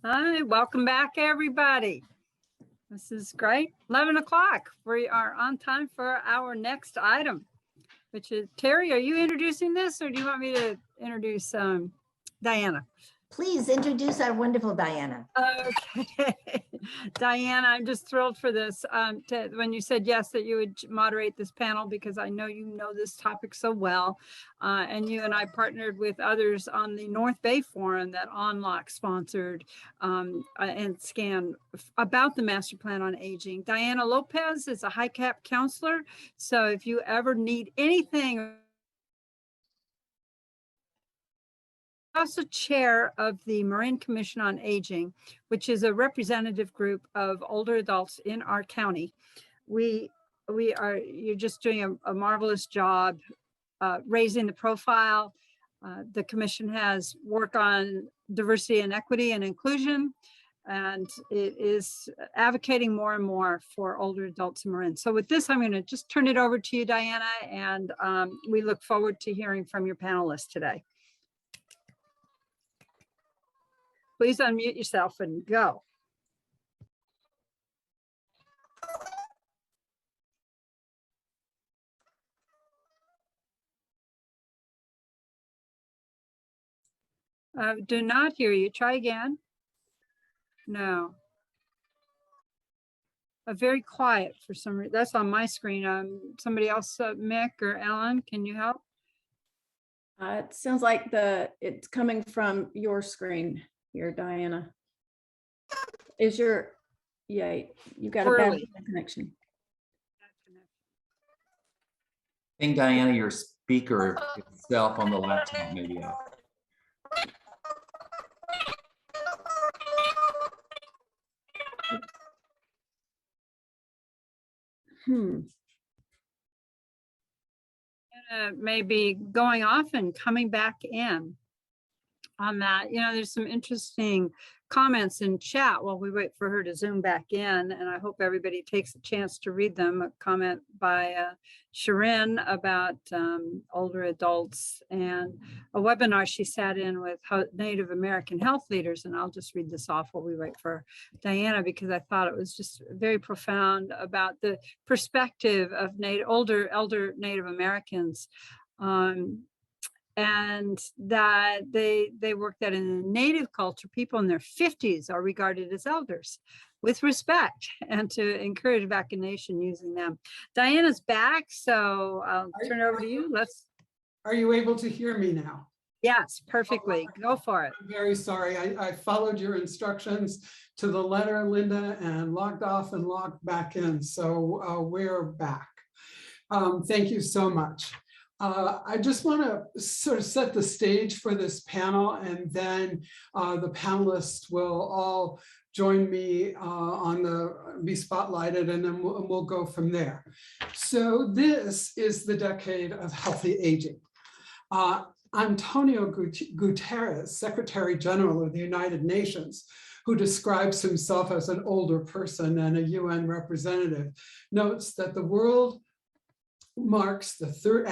Hi, welcome back, everybody. This is great. 11 o'clock. We are on time for our next item, which is, Terry, are you introducing this or do you want me to introduce Diana? Please introduce our wonderful Diana. Okay. Diana, I'm just thrilled for this. When you said yes, that you would moderate this panel, because I know you know this topic so well. And you and I partnered with others on the North Bay Forum that ONLOC sponsored and scanned about the Master Plan on Aging. Diana Lopez is a HICAP counselor. So if you ever need anything, also chair of the Marin Commission on Aging, which is a representative group of older adults in our county. You're just doing a marvelous job raising the profile. The commission has worked on diversity and equity and inclusion, and it is advocating more and more for older adults in Marin. So with this, I'm going to just turn it over to you, Diana, and we look forward to hearing from your panelists today. Please unmute yourself and go. Do not hear you. Try again. No. Very quiet for some reason. That's on my screen. Somebody else, Mick or Ellen, can you help? It sounds like it's coming from your screen here, Diana. Is your, yeah, you've got a bad connection. I think, Diana, your speaker itself on the laptop maybe out. Maybe going off and coming back in on that. You know, there's some interesting comments in chat while we wait for her to zoom back in, and I hope everybody takes a chance to read them. A comment by Sharon about older adults, and a webinar she sat in with Native American health leaders, and I'll just read this off while we wait for Diana, because I thought it was just very profound about the perspective of elder Native Americans. And that they work that in a Native culture, people in their 50s are regarded as elders with respect, and to encourage vaccination using them. Diana's back, so I'll turn it over to you. Are you able to hear me now? Yes, perfectly. Go for it. I'm very sorry. I followed your instructions to the letter, Linda, and logged off and logged back in. So we're back. Thank you so much. I just want to sort of set the stage for this panel, and then the panelists will all join me be spotlighted, and then we'll go from there. So this is the decade of healthy aging. Antonio Guterres, Secretary General of the United Nations, who describes himself as an older person and a UN representative, notes that the world marks the 30th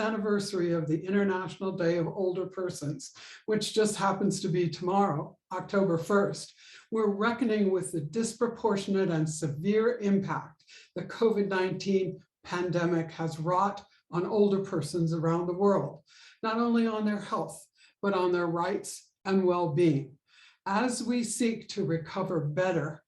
anniversary of the International Day of Older Persons, which just happens to be tomorrow, October 1st. We're reckoning with the disproportionate and severe impact the COVID-19 pandemic has wrought on older persons around the world, not only on their health, but on their rights and well-being. As we seek to recover better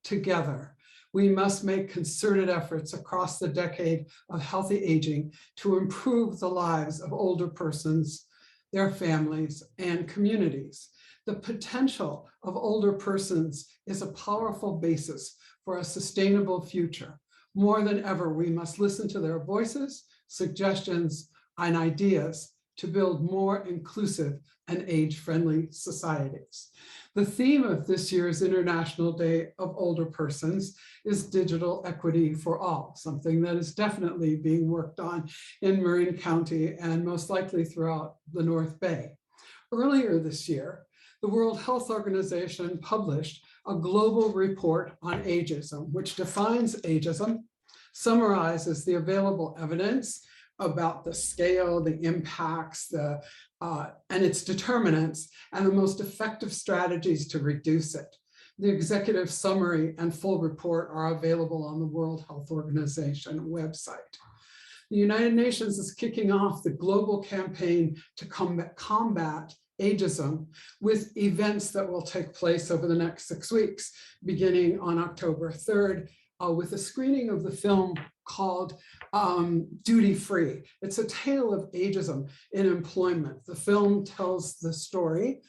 together, we must make concerted efforts across the decade of healthy aging to improve the lives of older persons, their families, and communities. The potential of older persons is a powerful basis for a sustainable future. More than ever, we must listen to their voices, suggestions, and ideas to build more inclusive and age-friendly societies. The theme of this year's International Day of Older Persons is digital equity for all, something that is definitely being worked on in Marin County and most likely throughout the North Bay. Earlier this year, the World Health Organization published a global report on ageism, which defines ageism, summarizes the available evidence, about the scale, the impacts, and its determinants, and the most effective strategies to reduce it. The executive summary and full report are available on the World Health Organization website. The United Nations is kicking off the global campaign to combat ageism with events that will take place over the next 6 weeks, beginning on October 3rd, with a screening of the film called Duty Free. It's a tale of ageism in employment. The film tells the story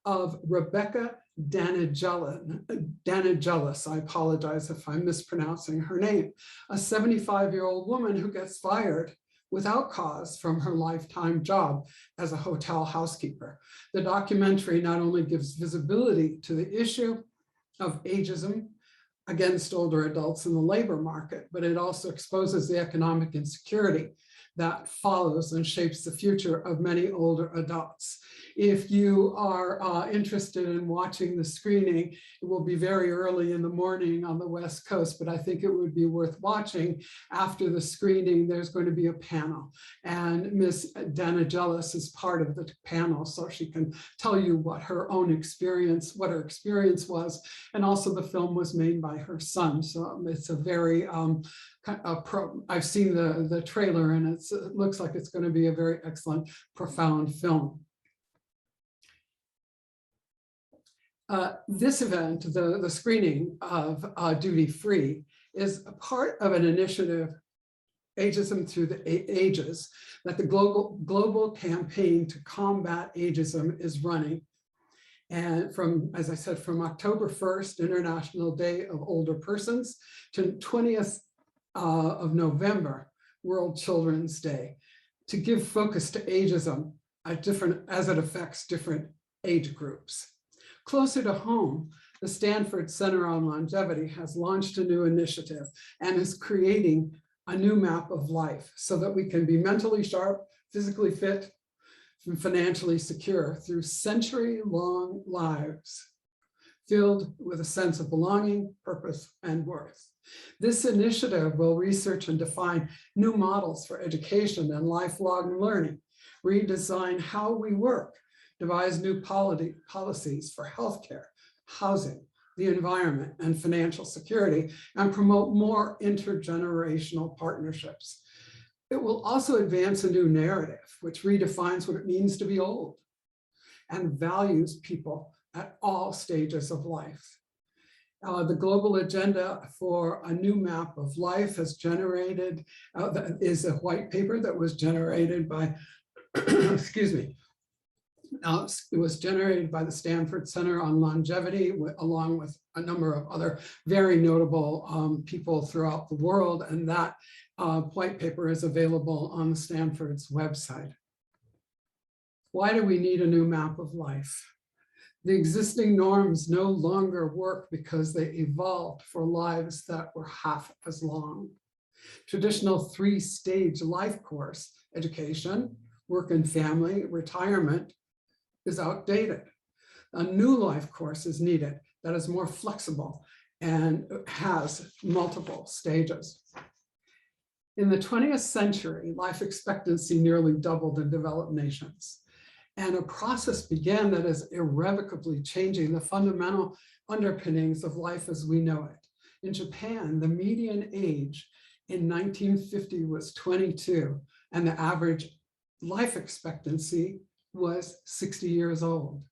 of Rebecca Danigelis, I apologize if I'm mispronouncing her name, a 75-year-old woman who gets fired without cause from her lifetime job as a hotel housekeeper. The documentary not only gives visibility to the issue of ageism against older adults in the labor market, but it also exposes the economic insecurity that follows and shapes the future of many older adults. If you are interested in watching the screening, it will be very early in the morning on the West Coast, but I think it would be worth watching. After the screening, there's going to be a panel, and Ms. Danigelis is part of the panel, so she can tell you what her experience was, and also the film was made by her son, so it's a very I've seen the trailer, and it looks like it's going to be a very excellent, profound film. This event, the screening of Duty Free, is a part of an initiative, Ageism Through the Ages, that the global campaign to combat ageism is running. And as I said, from October 1st, International Day of Older Persons, to 20th of November, World Children's Day, to give focus to ageism as it affects different age groups. Closer to home, the Stanford Center on Longevity has launched a new initiative and is creating a new map of life so that we can be mentally sharp, physically fit, and financially secure through century-long lives filled with a sense of belonging, purpose, and worth. This initiative will research and define new models for education and lifelong learning, redesign how we work, devise new policies for healthcare, housing, the environment, and financial security, and promote more intergenerational partnerships. It will also advance a new narrative, which redefines what it means to be old and values people at all stages of life. The global agenda for a new map of life is is a white paper that was generated by, excuse me, it was generated by the Stanford Center on Longevity, along with a number of other very notable people throughout the world. And that white paper is available on Stanford's website. Why do we need a new map of life? The existing norms no longer work because they evolved for lives that were half as long. Traditional 3-stage life course, education, work and family, retirement, is outdated. A new life course is needed that is more flexible and has multiple stages. In the 20th century, life expectancy nearly doubled in developed nations. And a process began that is irrevocably changing the fundamental underpinnings of life as we know it. In Japan, the median age in 1950 was 22, and the average life expectancy was 60 years old.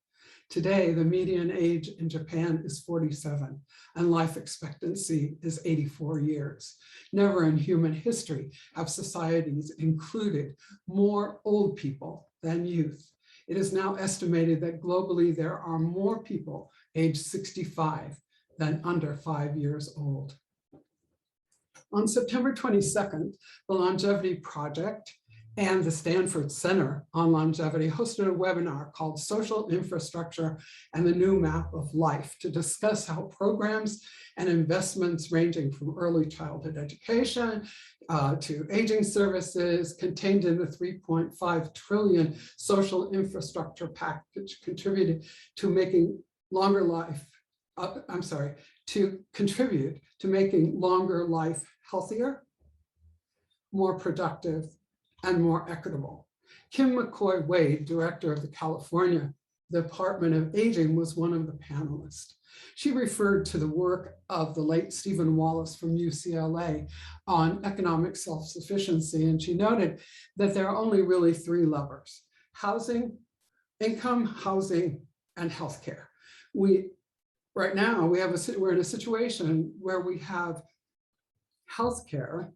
Today, the median age in Japan is 47, and life expectancy is 84 years. Never in human history have societies included more old people than youth. It is now estimated that globally there are more people aged 65 than under 5 years old. On September 22nd, the Longevity Project and the Stanford Center on Longevity hosted a webinar called Social Infrastructure and the New Map of Life to discuss how programs and investments ranging from early childhood education to aging services contained in the 3.5 trillion social infrastructure package contributed to making longer life, contribute to making longer life healthier, more productive, and more equitable. Kim McCoy Wade, director of the California Department of Aging, was one of the panelists. She referred to the work of the late Stephen Wallace from UCLA on economic self-sufficiency, and she noted that there are only really three levers: housing, income, housing, and healthcare. Right now, we're in a situation where we have healthcare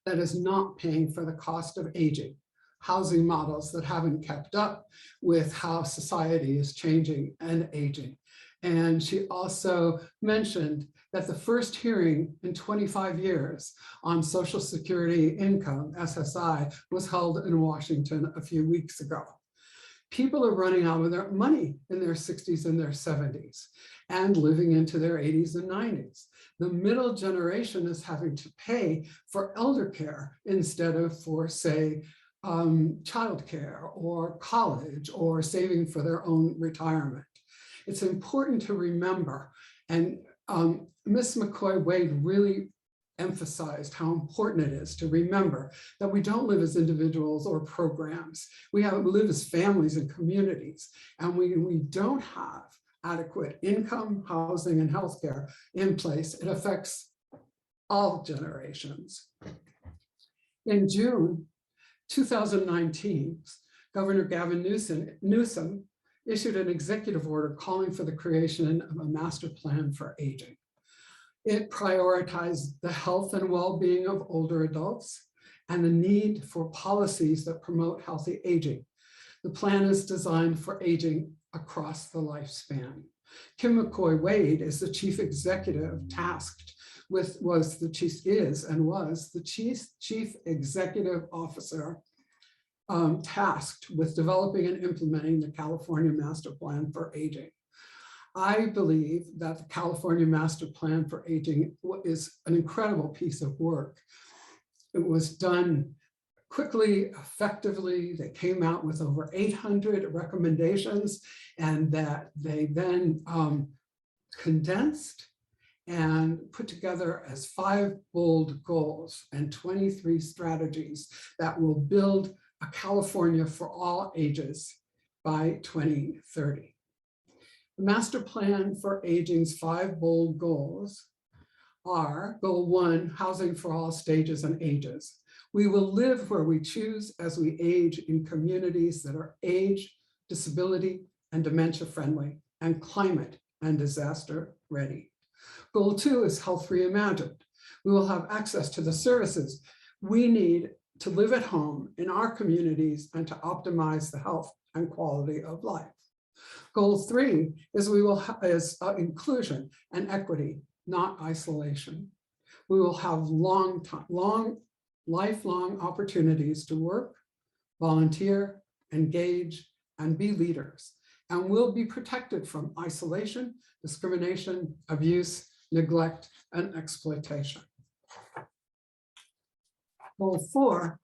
that is not paying for the cost of aging, housing models that haven't kept up with how society is changing and aging. And she also mentioned that the first hearing in 25 years on Social Security income, SSI, was held in Washington a few weeks ago. People are running out of their money in their 60s and their 70s and living into their 80s and 90s. The middle generation is having to pay for elder care instead of for, say, childcare or college or saving for their own retirement. It's important to remember, and Ms. McCoy-Wade really emphasized how important it is to remember that we don't live as individuals or programs. We live as families and communities, and we don't have adequate income, housing, and healthcare in place. It affects all generations. In June 2019, Governor Gavin Newsom issued an executive order calling for the creation of a master plan for aging. It prioritized the health and well-being of older adults and the need for policies that promote healthy aging. The plan is designed for aging across the lifespan. Kim McCoy-Wade is the chief executive tasked with, was the chief executive officer tasked with developing and implementing the California Master Plan for Aging. I believe that the California Master Plan for Aging is an incredible piece of work. It was done quickly, effectively. They came out with over 800 recommendations, and that they then condensed and put together as 5 bold goals and 23 strategies that will build a California for all ages by 2030. The Master Plan for Aging's 5 bold goals are: Goal 1, housing for all stages and ages. We will live where we choose as we age in communities that are age, disability, and dementia friendly, and climate and disaster ready. Goal 2 is health reimagined. We will have access to the services we need to live at home in our communities and to optimize the health and quality of life. Goal 3 is inclusion and equity, not isolation. We will have lifelong opportunities to work, volunteer, engage, and be leaders, and will be protected from isolation, discrimination, abuse, neglect, and exploitation. Goal 4,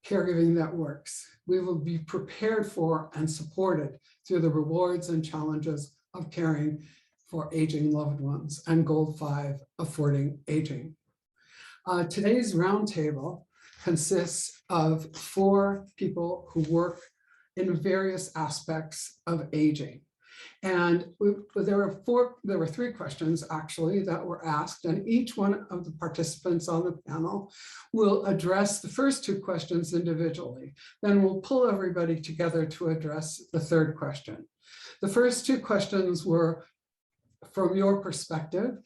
caregiving that works. We will be prepared for and supported through the rewards and challenges of caring for aging loved ones. And Goal 5, affording aging. Today's roundtable consists of 4 people who work in various aspects of aging. And there were 3 questions actually that were asked, and each one of the participants on the panel will address the first 2 questions individually. Then we'll pull everybody together to address the 3rd question. The first 2 questions were, from your perspective,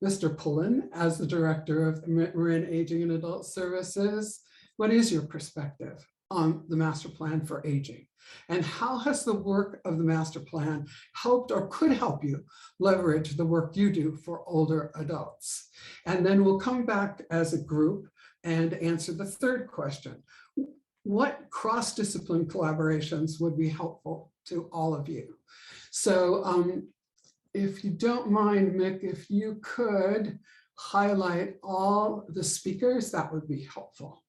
Mr. Pullen, as the Director of Marin Aging and Adult Services, what is your perspective on the Master Plan for Aging? And how has the work of the Master Plan helped or could help you leverage the work you do for older adults? And then we'll come back as a group and answer the 3rd question. What cross-discipline collaborations would be helpful to all of you? So if you don't mind, Mick, if you could highlight all the speakers, that would be helpful.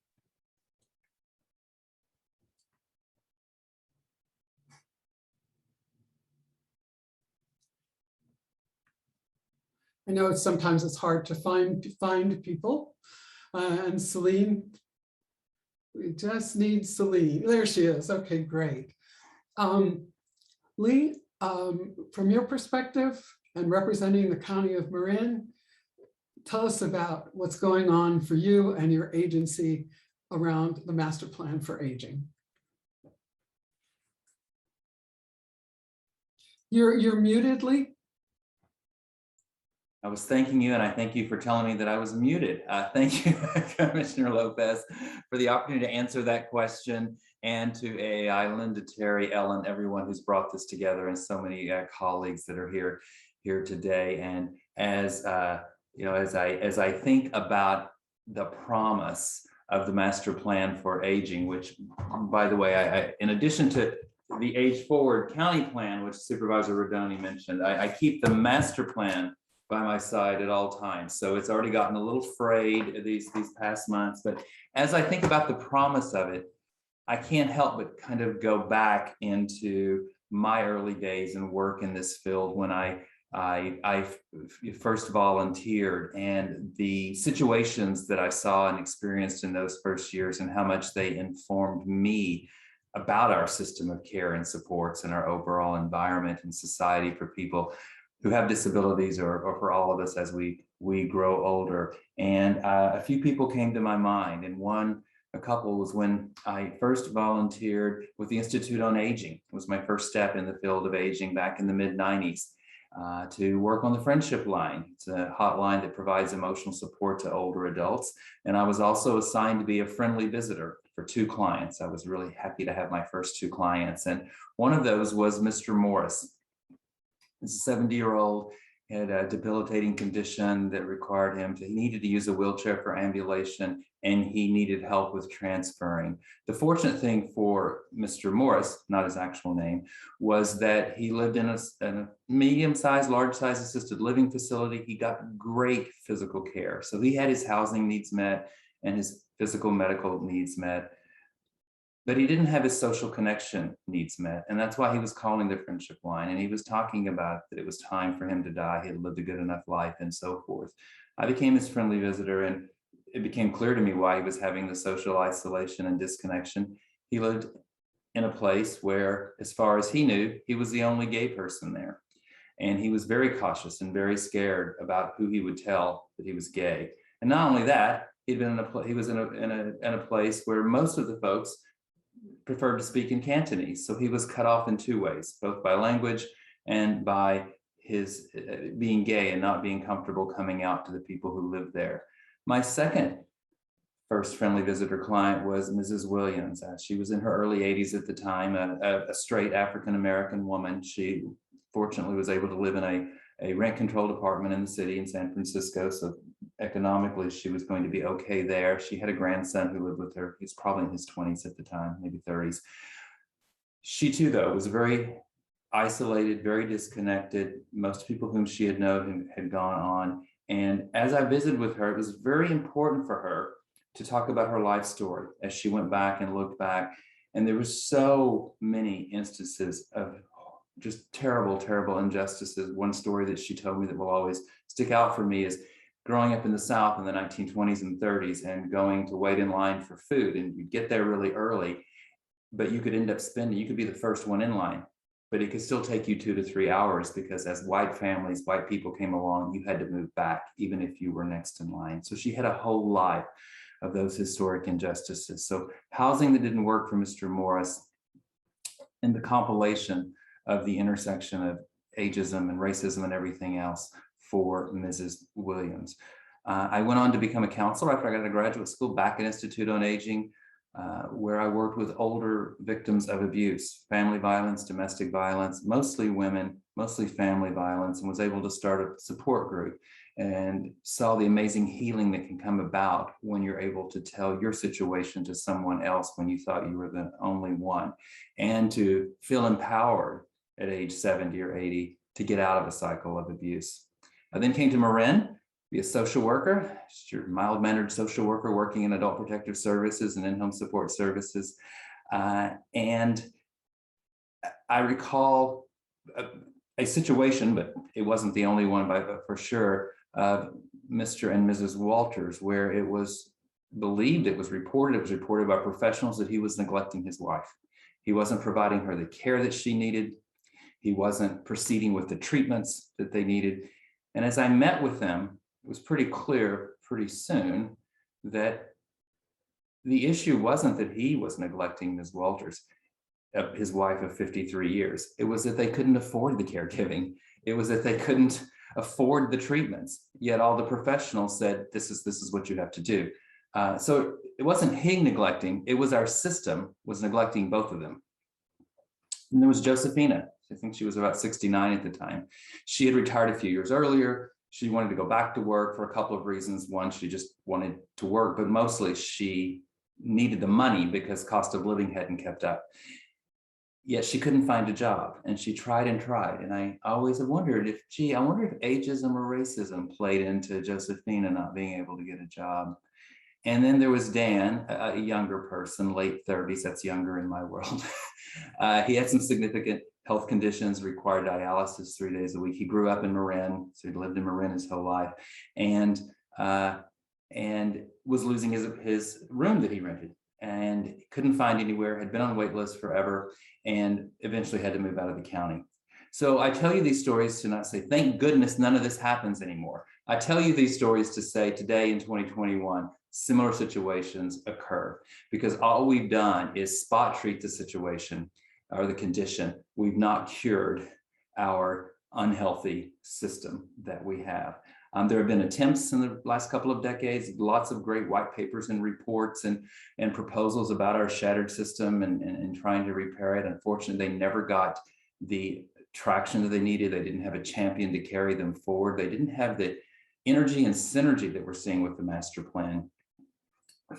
I know sometimes it's hard to find people, And Celine, we just need Celine. There she is. Okay, great. Lee, from your perspective and representing the County of Marin, tell us about what's going on for you and your agency around the master plan for aging. You're muted, Lee. I was thanking you, and I thank you for telling me that I was muted. Thank you, Commissioner Lopez, for the opportunity to answer that question, and to AAI, Linda, Terry, Ellen, everyone who's brought this together, and so many colleagues that are here today. And as you know, as I think about the promise of the master plan for aging, which, by the way, I in addition to the Age Forward County Plan, which Supervisor Rodoni mentioned, I keep the master plan by my side at all times. So it's already gotten a little frayed these past months. But as I think about the promise of it, I can't help but kind of go back into my early days and work in this field when I first volunteered, and the situations that I saw and experienced in those first years, and how much they informed me about our system of care and supports and our overall environment and society for people who have disabilities, or for all of us as we grow older. And a few people came to my mind, and a couple was when I first volunteered with the Institute on Aging. It was my first step in the field of aging back in the mid-90s, to work on the Friendship Line. It's a hotline that provides emotional support to older adults. And I was also assigned to be a friendly visitor for 2 clients. I was really happy to have my first 2 clients. And one of those was Mr. Morris. This 70-year-old had a debilitating condition that required he needed to use a wheelchair for ambulation, and he needed help with transferring. The fortunate thing for Mr. Morris, not his actual name, was that he lived in a medium-sized, large-sized assisted living facility. He got great physical care. So he had his housing needs met and his physical medical needs met, but he didn't have his social connection needs met. And that's why he was calling the Friendship Line. And he was talking about that it was time for him to die. He had lived a good enough life and so forth. I became his friendly visitor, and it became clear to me why he was having the social isolation and disconnection. He lived in a place where, as far as he knew, he was the only gay person there. And he was very cautious and very scared about who he would tell that he was gay. And not only that, he was in a place where most of the folks preferred to speak in Cantonese. So he was cut off in 2 ways, both by language and by his being gay and not being comfortable coming out to the people who lived there. My first friendly visitor client was Mrs. Williams. She was in her early 80s at the time, a straight African-American woman. She fortunately was able to live in a rent-controlled apartment in the city in San Francisco. So economically, she was going to be okay there. She had a grandson who lived with her. He's probably in his 20s at the time, maybe 30s. She too, though, was very isolated, very disconnected. Most people whom she had known had gone on. And as I visited with her, it was very important for her to talk about her life story as she went back and looked back. And there were so many instances of just terrible, terrible injustices. One story that she told me that will always stick out for me is growing up in the South in the 1920s and 30s and going to wait in line for food. And you'd get there really early, but you could end up you could be the first one in line, but it could still take you 2 to 3 hours, because as white people came along, you had to move back, even if you were next in line. So she had a whole life of those historic injustices. So housing that didn't work for Mr. Morris, and the compilation of the intersection of ageism and racism and everything else for Mrs. Williams. I went on to become a counselor after I got out of graduate school back at Institute on Aging, where I worked with older victims of abuse, family violence, domestic violence, mostly women, mostly family violence, and was able to start a support group and saw the amazing healing that can come about when you're able to tell your situation to someone else when you thought you were the only one, and to feel empowered at age 70 or 80 to get out of a cycle of abuse. I then came to Marin, be a social worker, just your mild-mannered social worker working in adult protective services and in-home support services. And I recall a situation, but it wasn't the only one for sure, of Mr. and Mrs. Walters, where it was believed, it was reported by professionals that he was neglecting his wife. He wasn't providing her the care that she needed. He wasn't proceeding with the treatments that they needed. And as I met with them, it was pretty clear pretty soon that the issue wasn't that he was neglecting Ms. Walters, his wife of 53 years. It was that they couldn't afford the caregiving. It was that they couldn't afford the treatments. Yet all the professionals said, this is what you have to do. So it wasn't he neglecting, it was our system was neglecting both of them. And there was Josephina. I think she was about 69 at the time. She had retired a few years earlier. She wanted to go back to work for a couple of reasons. One, she just wanted to work, but mostly she needed the money because cost of living hadn't kept up. Yet she couldn't find a job, and she tried and tried. And I always have wondered if, I wonder if ageism or racism played into Josephina not being able to get a job. And then there was Dan, a younger person, late 30s, that's younger in my world. He had some significant health conditions, required dialysis 3 days a week. He grew up in Marin, so he lived in Marin his whole life, and was losing his room that he rented, and couldn't find anywhere, had been on wait lists forever, and eventually had to move out of the county. So I tell you these stories to not say, thank goodness none of this happens anymore. I tell you these stories to say today in 2021, similar situations occur, because all we've done is spot treat the situation or the condition. We've not cured our unhealthy system that we have. There have been attempts in the last couple of decades, lots of great white papers and reports and proposals about our shattered system and trying to repair it. Unfortunately, they never got the traction that they needed. They didn't have a champion to carry them forward. They didn't have the energy and synergy that we're seeing with the master plan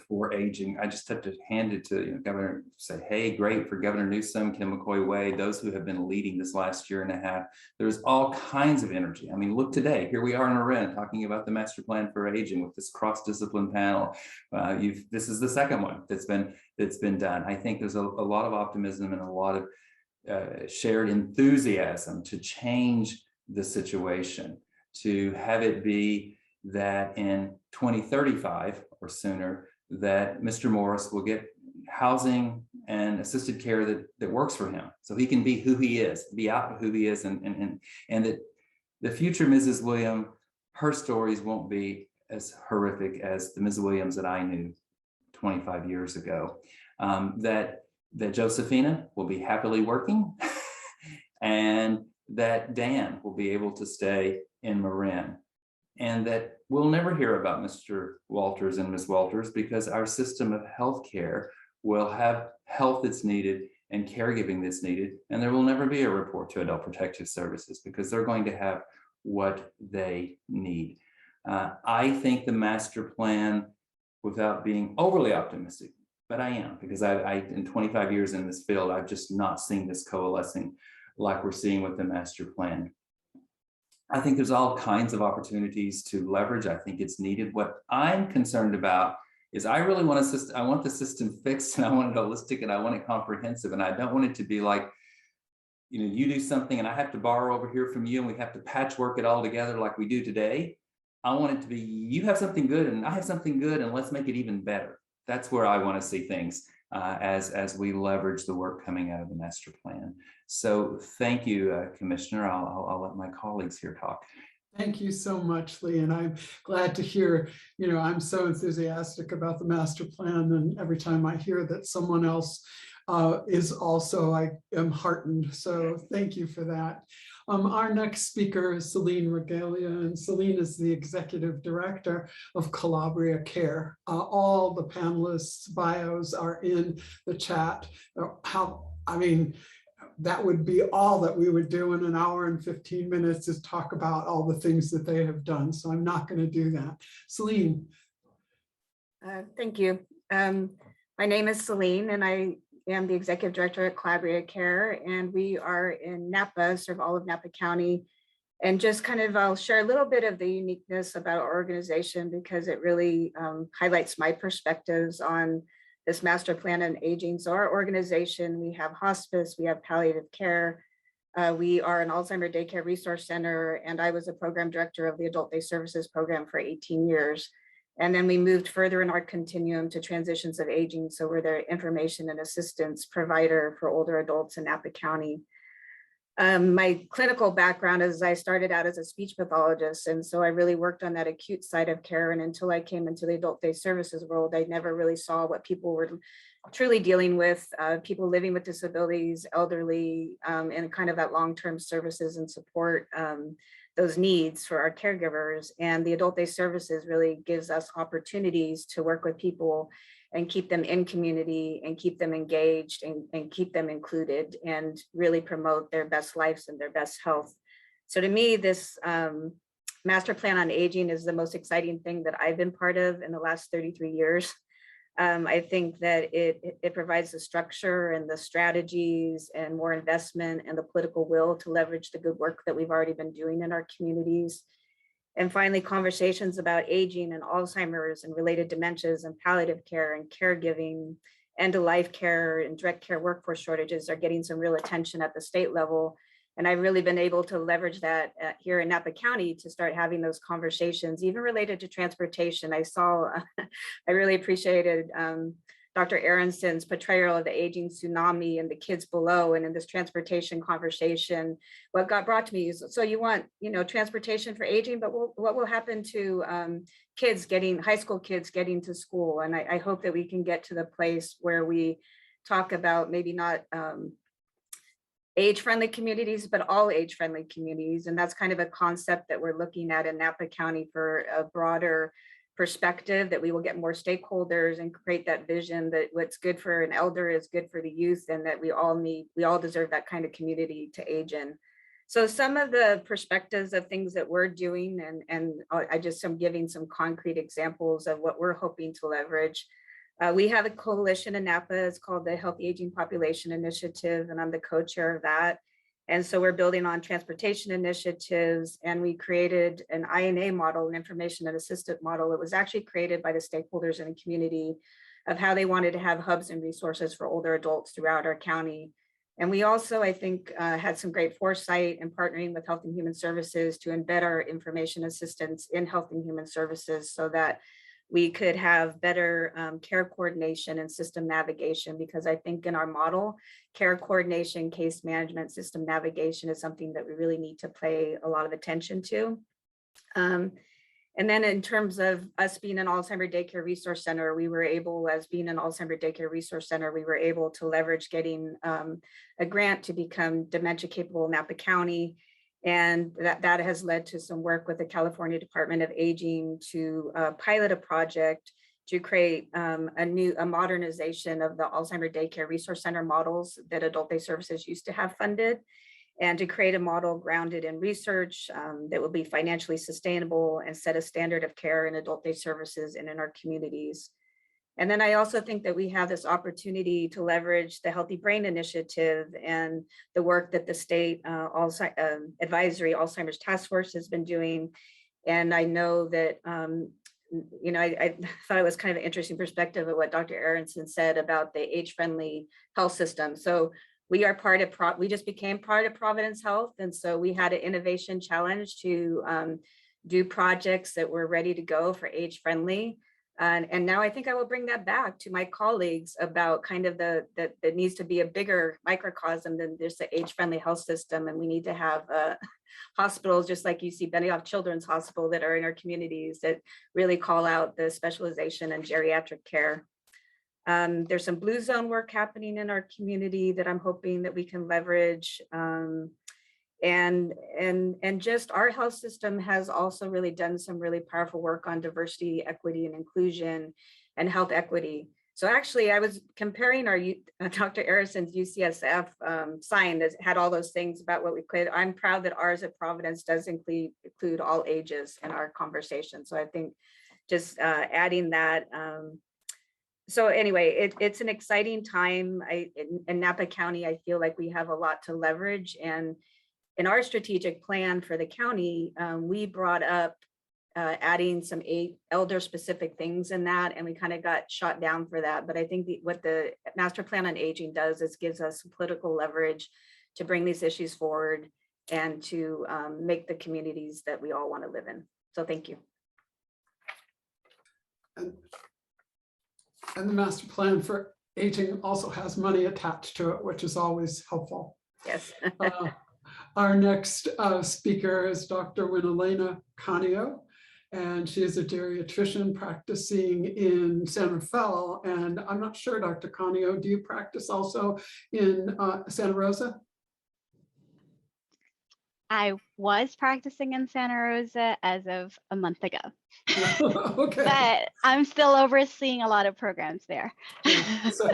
for aging. I just have to hand it to Governor, say, hey, great for Governor Newsom, Kim McCoy-Way, those who have been leading this last year and a half. There's all kinds of energy. I mean, look today, here we are in Marin talking about the master plan for aging with this cross-discipline panel. This is the second one that's been done. I think there's a lot of optimism and a lot of shared enthusiasm to change the situation, to have it be that in 2035 or sooner, that Mr. Morris will get housing and assisted care that works for him, so he can be who he is, be out who he is, and that the future Mrs. Williams, her stories won't be as horrific as the Mrs. Williams that I knew 25 years ago. That Josephina will be happily working, and that Dan will be able to stay in Marin, and that we'll never hear about Mr. Walters and Ms. Walters, because our system of healthcare will have health that's needed and caregiving that's needed, and there will never be a report to Adult Protective Services because they're going to have what they need. I think the master plan, without being overly optimistic, but I am, because I in 25 years in this field, I've just not seen this coalescing like we're seeing with the master plan. I think there's all kinds of opportunities to leverage. I think it's needed. What I'm concerned about is I really want I want the system fixed, and I want it holistic, and I want it comprehensive, and I don't want it to be like, you do something and I have to borrow over here from you and we have to patchwork it all together like we do today. I want it to be, you have something good and I have something good, and let's make it even better. That's where I want to see things as we leverage the work coming out of the master plan. So thank you, Commissioner. I'll let my colleagues here talk. Thank you so much, Lee, and I'm glad to hear, I'm so enthusiastic about the master plan, and every time I hear that someone else is also, I am heartened. So thank you for that. Our next speaker is Celine Regalia, and Celine is the Executive Director of Calabria Care. All the panelists' bios are in the chat. That would be all that we would do in an hour and 15 minutes, is talk about all the things that they have done. So I'm not going to do that. Celine. Thank you. My name is Celine, and I am the Executive Director at Calabria Care, and we are in Napa, serve all of Napa County. And just I'll share a little bit of the uniqueness about our organization, because it really highlights my perspectives on this master plan on aging. So our organization, we have hospice, we have palliative care, we are an Alzheimer daycare resource center, and I was a program director of the Adult Day Services program for 18 years. And then we moved further in our continuum to transitions of aging. So we're the information and assistance provider for older adults in Napa County. My clinical background is I started out as a speech pathologist. And so I really worked on that acute side of care. And until I came into the adult day services world, I never really saw what people were truly dealing with, people living with disabilities, elderly, and kind of that long-term services and support, those needs for our caregivers. And the adult day services really gives us opportunities to work with people and keep them in community and keep them engaged and keep them included and really promote their best lives and their best health. So to me, this master plan on aging is the most exciting thing that I've been part of in the last 33 years. I think that it provides the structure and the strategies and more investment and the political will to leverage the good work that we've already been doing in our communities. And finally, conversations about aging and Alzheimer's and related dementias and palliative care and caregiving, end-of-life care and direct care workforce shortages are getting some real attention at the state level. And I've really been able to leverage that here in Napa County to start having those conversations, even related to transportation. I really appreciated Dr. Aronson's portrayal of the aging tsunami and the kids below. And in this transportation conversation, what got brought to me is, so you want, transportation for aging, but what will happen to high school kids getting to school? And I hope that we can get to the place where we talk about maybe not age-friendly communities, but all age-friendly communities. And that's kind of a concept that we're looking at in Napa County for a broader perspective, that we will get more stakeholders and create that vision that what's good for an elder is good for the youth, and that we all deserve that kind of community to age in. So some of the perspectives of things that we're doing, and I'm giving some concrete examples of what we're hoping to leverage. We have a coalition in Napa. It's called the Healthy Aging Population Initiative, and I'm the co-chair of that. And so we're building on transportation initiatives, and we created an INA model, an information and assistant model. It was actually created by the stakeholders in the community of how they wanted to have hubs and resources for older adults throughout our county. And we also, I think, had some great foresight in partnering with Health and Human Services to embed our information assistance in Health and Human Services so that we could have better care coordination and system navigation, because I think in our model, care coordination, case management, system navigation is something that we really need to pay a lot of attention to. And then in terms of us being an Alzheimer's Daycare Resource Center, we were able to leverage getting a grant to become dementia capable in Napa County. And that has led to some work with the California Department of Aging to pilot a project to create a modernization of the Alzheimer's Daycare Resource Center models that Adult Day Services used to have funded, and to create a model grounded in research that will be financially sustainable and set a standard of care in Adult Day Services and in our communities. And then I also think that we have this opportunity to leverage the Healthy Brain Initiative and the work that the state advisory Alzheimer's Task Force has been doing. And I know that, I thought it was kind of an interesting perspective of what Dr. Aronson said about the age-friendly health system. So we are we just became part of Providence Health. And so we had an innovation challenge to do projects that were ready to go for age-friendly. And now I think I will bring that back to my colleagues about kind of that needs to be a bigger microcosm than just the age-friendly health system. And we need to have hospitals, just like you see Benioff Children's Hospital, that are in our communities that really call out the specialization in geriatric care. There's some Blue Zone work happening in our community that I'm hoping that we can leverage. And just our health system has also really done some really powerful work on diversity, equity, and inclusion and health equity. So actually, I was comparing our Dr. Arison's UCSF sign that had all those things about what we could. I'm proud that ours at Providence does include all ages in our conversation. So I think just adding that. So anyway, it's an exciting time. In Napa County, I feel like we have a lot to leverage. And in our strategic plan for the county, we brought up adding some elder specific things in that, and we kind of got shot down for that. But I think what the master plan on aging does is gives us political leverage to bring these issues forward and to make the communities that we all want to live in. So thank you. And the master plan for aging also has money attached to it, which is always helpful. Yes. Our next speaker is Dr. Winalena Canio, and she is a geriatrician practicing in San Rafael. And I'm not sure, Dr. Canio, do you practice also in Santa Rosa? I was practicing in Santa Rosa as of a month ago, Okay. but I'm still overseeing a lot of programs there. Yeah, so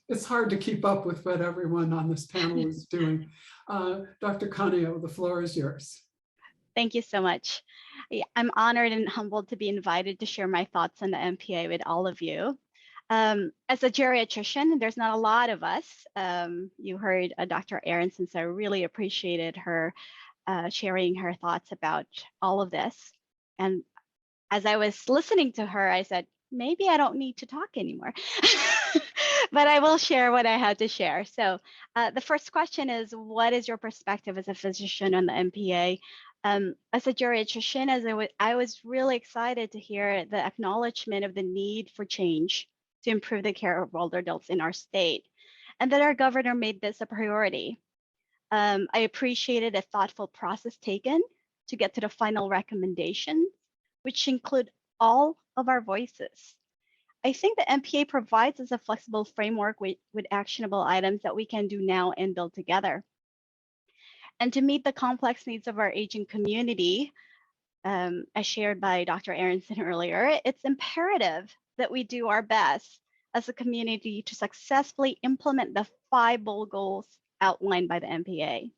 it's hard to keep up with what everyone on this panel is doing. Dr. Canio, the floor is yours. Thank you so much. Yeah, I'm honored and humbled to be invited to share my thoughts on the MPA with all of you. As a geriatrician, there's not a lot of us. You heard Dr. Aronson, so I really appreciated her sharing her thoughts about all of this. And as I was listening to her, I said, maybe I don't need to talk anymore, but I will share what I had to share. So the first question is, what is your perspective as a physician on the MPA? As a geriatrician, I was really excited to hear the acknowledgement of the need for change to improve the care of older adults in our state, and that our governor made this a priority. I appreciated a thoughtful process taken to get to the final recommendation, which include all of our voices. I think the MPA provides us a flexible framework with actionable items that we can do now and build together. And to meet the complex needs of our aging community, as shared by Dr. Aronson earlier, it's imperative that we do our best as a community to successfully implement the 5 bold goals outlined by the MPA.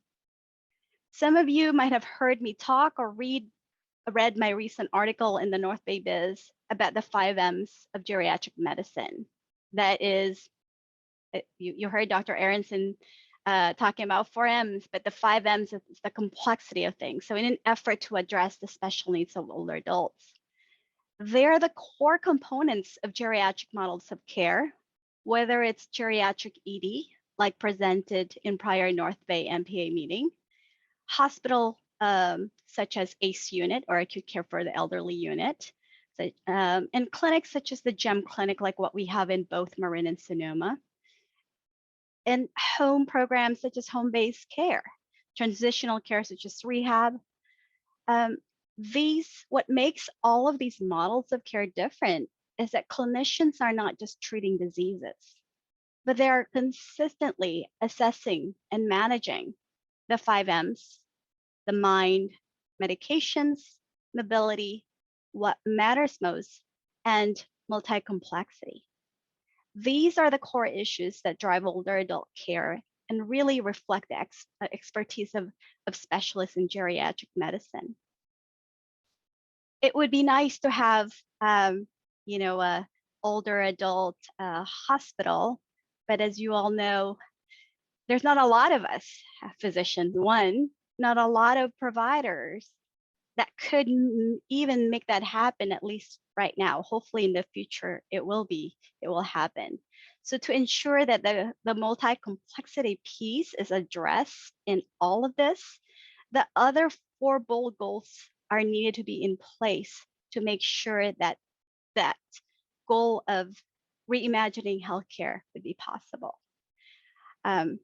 Some of you might have heard me talk or read my recent article in the North Bay Biz about the 5 M's of geriatric medicine. That is, you heard Dr. Aronson talking about 4 M's, but the 5 M's is the complexity of things. So in an effort to address the special needs of older adults, they're the core components of geriatric models of care, whether it's geriatric ED, like presented in prior North Bay MPA meeting, hospital such as ACE unit or acute care for the elderly unit, so, and clinics such as the GEM clinic, like what we have in both Marin and Sonoma, and home programs such as home-based care, transitional care such as rehab. What makes all of these models of care different is that clinicians are not just treating diseases, but they are consistently assessing and managing the 5 M's, the mind, medications, mobility, what matters most, and multi-complexity. These are the core issues that drive older adult care and really reflect the expertise of specialists in geriatric medicine. It would be nice to have, a older adult hospital, but as you all know, there's not a lot of us physicians, not a lot of providers that could even make that happen, at least right now. Hopefully in the future, it will happen. So to ensure that the multi-complexity piece is addressed in all of this, the other 4 bold goals are needed to be in place to make sure that that goal of reimagining healthcare would be possible.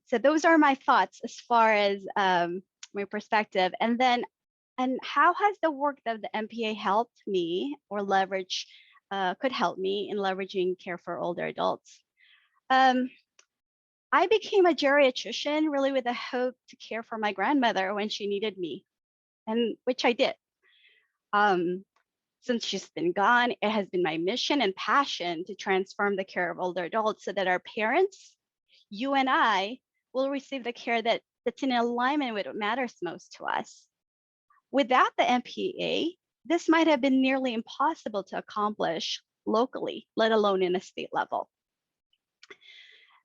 So those are my thoughts as far as my perspective. And how has the work of the MPA helped me or could help me in leveraging care for older adults? I became a geriatrician really with a hope to care for my grandmother when she needed me, and which I did. Since she's been gone, it has been my mission and passion to transform the care of older adults so that our parents, you and I, will receive the care that's in alignment with what matters most to us. Without the MPA, this might have been nearly impossible to accomplish locally, let alone in a state level.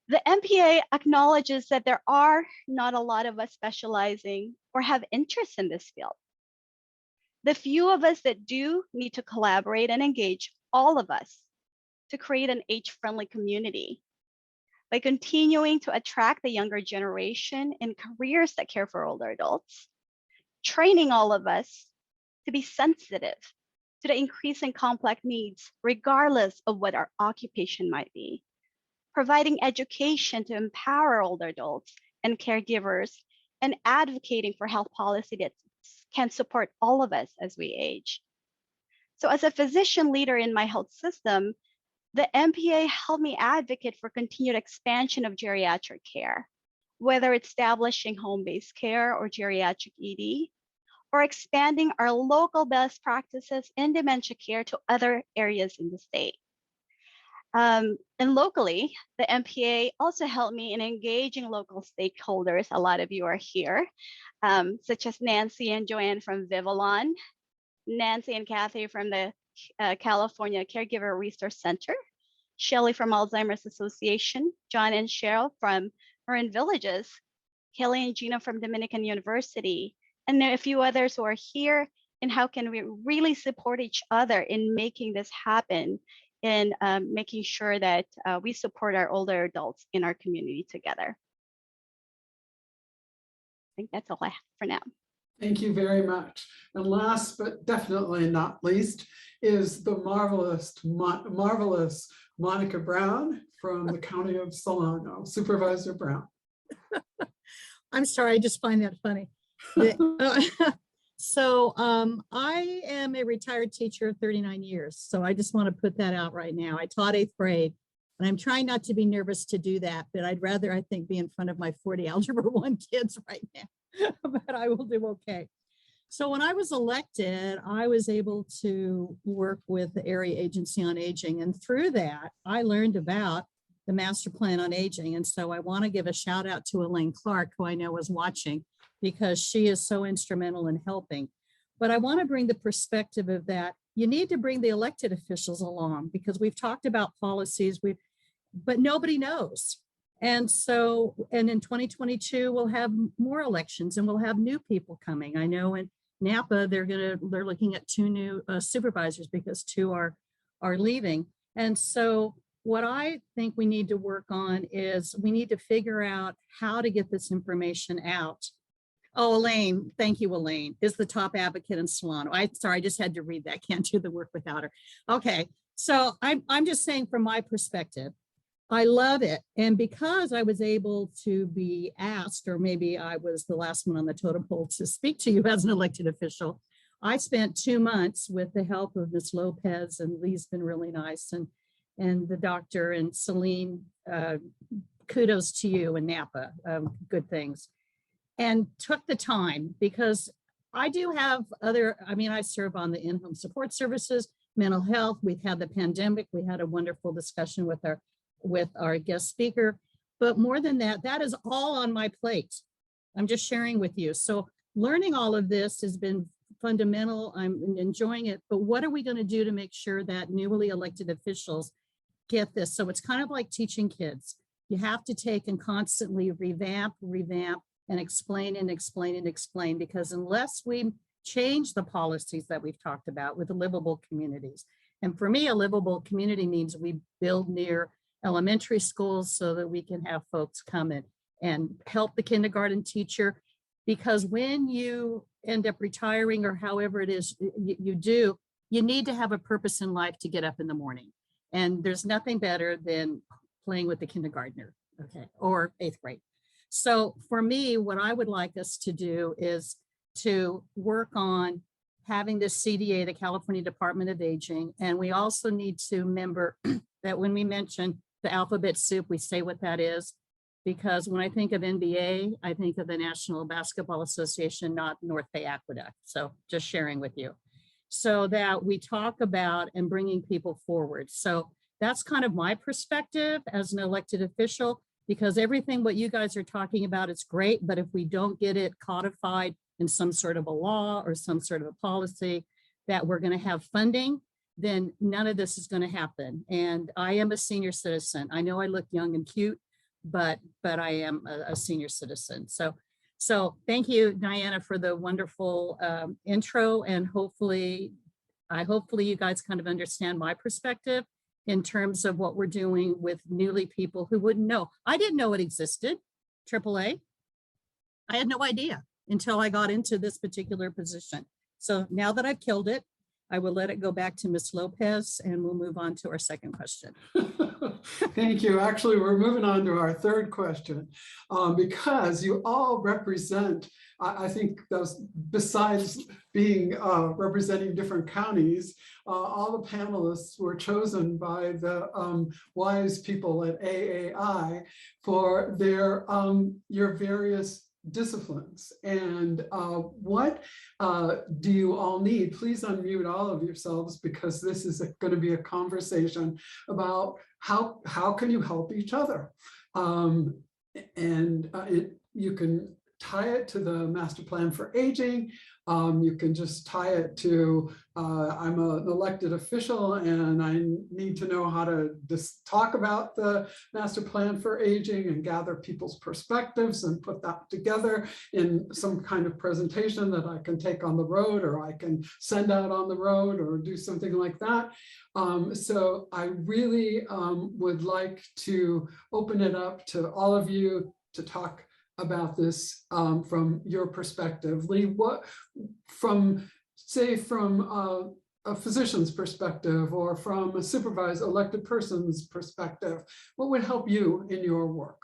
The MPA acknowledges that there are not a lot of us specializing or have interest in this field. The few of us that do need to collaborate and engage all of us to create an age-friendly community by continuing to attract the younger generation in careers that care for older adults, training all of us to be sensitive to the increasing complex needs, regardless of what our occupation might be. Providing education to empower older adults and caregivers, and advocating for health policy that can support all of us as we age. So as a physician leader in my health system, the MPA helped me advocate for continued expansion of geriatric care, whether it's establishing home-based care or geriatric ED, or expanding our local best practices in dementia care to other areas in the state. And locally, the MPA also helped me in engaging local stakeholders. A lot of you are here, such as Nancy and Joanne from Vivalon, Nancy and Kathy from the California Caregiver Resource Center, Shelley from Alzheimer's Association, John and Cheryl from Marin Villages, Kelly and Gina from Dominican University, and there are a few others who are here. And how can we really support each other in making this happen, and making sure that we support our older adults in our community together. I think that's all I have for now. Thank you very much. And last but definitely not least is the marvelous Monica Brown from the County of Solano. Supervisor Brown. I'm sorry, I just find that funny. I am a retired teacher of 39 years. So I just want to put that out right now. I taught 8th grade, and I'm trying not to be nervous to do that, but I'd rather, I think, be in front of my 40 Algebra 1 kids right now, but I will do okay. So when I was elected, I was able to work with the Area Agency on Aging. And through that, I learned about the Master Plan on Aging. And so I want to give a shout out to Elaine Clark, who I know was watching, because she is so instrumental in helping. But I want to bring the perspective of that. You need to bring the elected officials along, because we've talked about policies, but nobody knows. And so, and in 2022, we'll have more elections and we'll have new people coming. I know in Napa, they're looking at 2 new supervisors because 2 are leaving. And so what I think we need to work on is we need to figure out how to get this information out. Oh, Elaine, thank you, Elaine, is the top advocate in Solano. Sorry, I just had to read that. Can't do the work without her. Okay, so I'm just saying from my perspective, I love it. And because I was able to be asked, or maybe I was the last one on the totem pole to speak to you as an elected official, I spent 2 months with the help of Ms. Lopez, and Lee's been really nice, and the doctor and Celine, kudos to you and Napa, good things. And took the time, because I do have I serve on the in-home support services, mental health. We've had the pandemic. We had a wonderful discussion with our guest speaker. But more than that, that is all on my plate. I'm just sharing with you. So learning all of this has been fundamental. I'm enjoying it. But what are we going to do to make sure that newly elected officials get this? So it's kind of like teaching kids. You have to take and constantly revamp, and explain and explain and explain, because unless we change the policies that we've talked about with the livable communities, and for me, a livable community means we build near elementary schools so that we can have folks come in and help the kindergarten teacher, because when you end up retiring or however it is you need to have a purpose in life to get up in the morning. And there's nothing better than playing with the kindergartner, okay, or 8th grade. So for me, what I would like us to do is to work on having this CDA, the California Department of Aging. And we also need to remember that when we mention the alphabet soup, we say what that is, because when I think of NBA, I think of the National Basketball Association, not North Bay Aqueduct. So just sharing with you, so that we talk about and bringing people forward. So that's kind of my perspective as an elected official, because everything what you guys are talking about is great, but if we don't get it codified in some sort of a law or some sort of a policy that we're going to have funding, then none of this is going to happen. And I am a senior citizen. I know I look young and cute, but I am a senior citizen. So thank you, Diana, for the wonderful intro, and hopefully you guys kind of understand my perspective in terms of what we're doing with newly people who wouldn't know. I didn't know it existed, AAA. I had no idea until I got into this particular position. So now that I've killed it, I will let it go back to Ms. Lopez and we'll move on to our second question. Thank you. Actually, we're moving on to our third question because you all represent, I think those, besides being representing different counties, all the panelists were chosen by the wise people at AAI for their your various disciplines. And what do you all need? Please unmute all of yourselves because this is going to be a conversation about how can you help each other? You can tie it to the master plan for aging. You can just tie it to I'm an elected official and I need to know how to just talk about the master plan for aging and gather people's perspectives and put that together in some kind of presentation that I can take on the road or I can send out on the road or do something like that. So I really would like to open it up to all of you to talk about this from your perspective. Lee, what from a physician's perspective or from a supervised elected person's perspective, what would help you in your work?